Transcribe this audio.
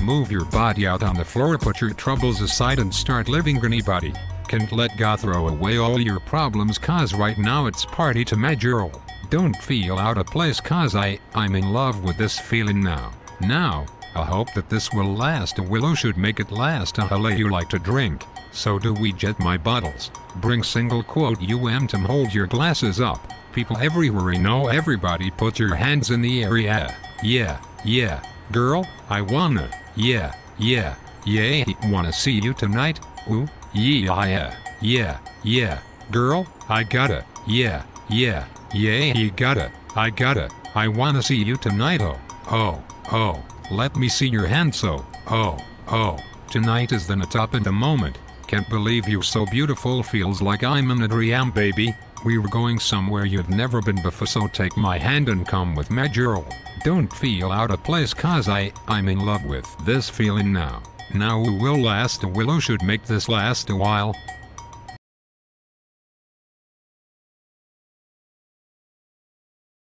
Move your body out on the floor, put your troubles aside and start living, granny buddy. Can't let God throw away all your problems, cause right now it's party to Majorl. Don't feel out of place, cause I'm in love with this feeling now. Now, I hope that this will last. A willow should make it last. You like to drink, so do we. Jet my bottles. Bring single quote to hold your glasses up. People everywhere, everybody put your hands in the air. Yeah, girl, I wanna, yeah, wanna see you tonight, ooh, yeah, girl, I gotta, yeah, you gotta, I gotta, I wanna see you tonight, oh, let me see your hand, so, oh, tonight is the top in the moment, can't believe you're so beautiful, feels like I'm in a dream, baby. We were going somewhere you've never been before, so take my hand and come with Majorl. Don't feel out of place, cause I'm in love with this feeling now. Now it will last. A willow should make this last a while.